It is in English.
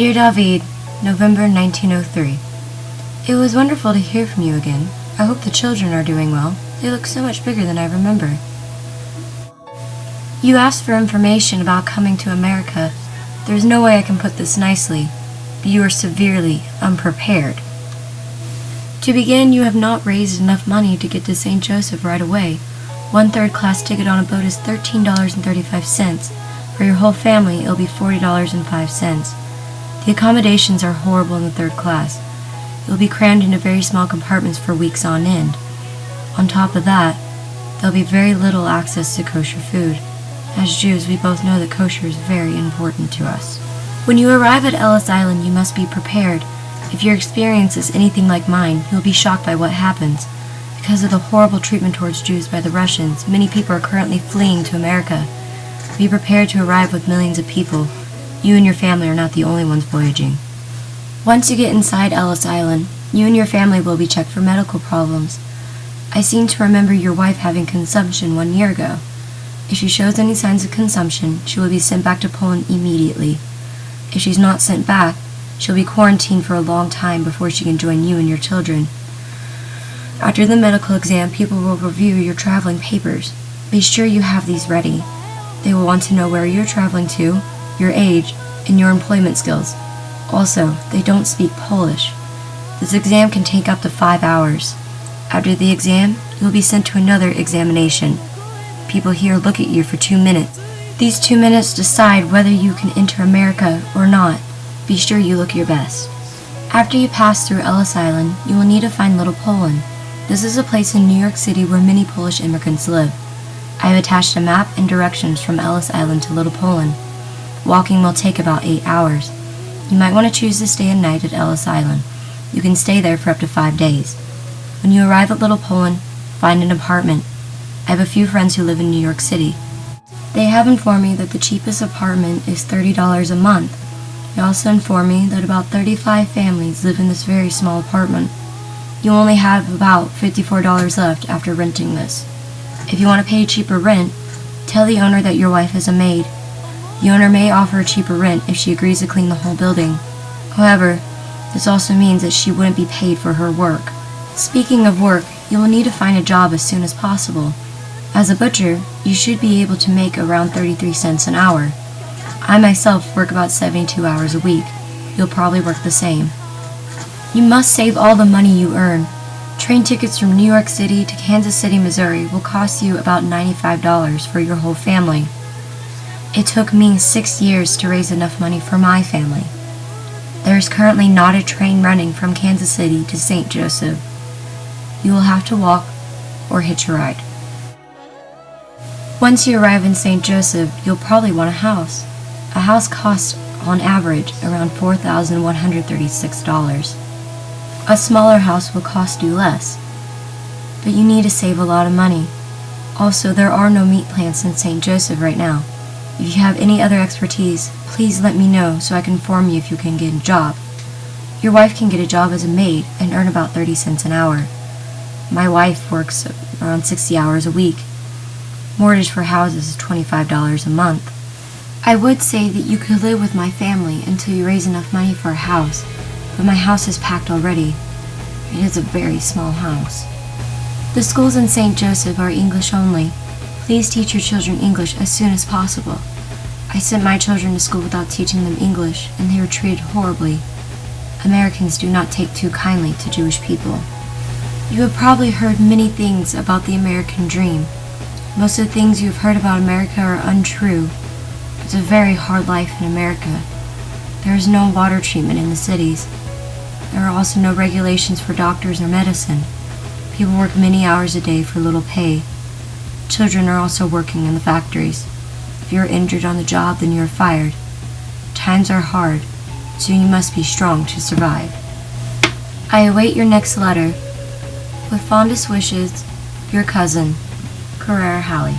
Dear Davvid, November 1903. It was wonderful to hear from you again. I hope the children are doing well. They look so much bigger than I remember. You asked for information about coming to America. There's no way I can put this nicely, but you are severely unprepared. To begin, you have not raised enough money to get to St. Joseph right away. One third-class ticket on a boat is $13.35. For your whole family, it'll be $40.05. The accommodations are horrible in the third class. You'll be crammed into very small compartments for weeks on end. On top of that, there'll be very little access to kosher food. As Jews, we both know that kosher is very important to us. When you arrive at Ellis Island, you must be prepared. If your experience is anything like mine, you'll be shocked by what happens. Because of the horrible treatment towards Jews by the Russians, many people are currently fleeing to America. Be prepared to arrive with millions of people. You and your family are not the only ones voyaging. Once you get inside Ellis Island, you and your family will be checked for medical problems. I seem to remember your wife having consumption 1 year ago. If she shows any signs of consumption, she will be sent back to Poland immediately. If she's not sent back, she'll be quarantined for a long time before she can join you and your children. After the medical exam, people will review your traveling papers. Be sure you have these ready. They will want to know where you're traveling to, your age, and your employment skills. Also, they don't speak Polish. This exam can take up to 5 hours. After the exam, you'll be sent to another examination. People here look at you for 2 minutes. These 2 minutes decide whether you can enter America or not. Be sure you look your best. After you pass through Ellis Island, you will need to find Little Poland. This is a place in New York City where many Polish immigrants live. I have attached a map and directions from Ellis Island to Little Poland. Walking will take about 8 hours. You might want to choose to stay a night at Ellis Island. You can stay there for up to 5 days. When you arrive at Little Poland, find an apartment. I have a few friends who live in New York City. They have informed me that the cheapest apartment is $30 a month. They also informed me that about 35 families live in this very small apartment. You only have about $54 left after renting this. If you want to pay cheaper rent, tell the owner that your wife is a maid. The owner may offer a cheaper rent if she agrees to clean the whole building. However, this also means that she wouldn't be paid for her work. Speaking of work, you will need to find a job as soon as possible. As a butcher, you should be able to make around 33 cents an hour. I myself work about 72 hours a week. You'll probably work the same. You must save all the money you earn. Train tickets from New York City to Kansas City, Missouri will cost you about $95 for your whole family. It took me 6 years to raise enough money for my family. There is currently not a train running from Kansas City to St. Joseph. You will have to walk or hitch a ride. Once you arrive in St. Joseph, you'll probably want a house. A house costs, on average, around $4,136. A smaller house will cost you less, but you need to save a lot of money. Also, there are no meat plants in St. Joseph right now. If you have any other expertise, please let me know so I can inform you if you can get a job. Your wife can get a job as a maid and earn about 30 cents an hour. My wife works around 60 hours a week. Mortgage for houses is $25 a month. I would say that you could live with my family until you raise enough money for a house, but my house is packed already. It is a very small house. The schools in St. Joseph are English only. Please teach your children English as soon as possible. I sent my children to school without teaching them English, and they were treated horribly. Americans do not take too kindly to Jewish people. You have probably heard many things about the American dream. Most of the things you have heard about America are untrue. It's a very hard life in America. There is no water treatment in the cities. There are also no regulations for doctors or medicine. People work many hours a day for little pay. Children are also working in the factories. If you are injured on the job, then you are fired. Times are hard, so you must be strong to survive. I await your next letter. With fondest wishes, your cousin, Carrera Hallie.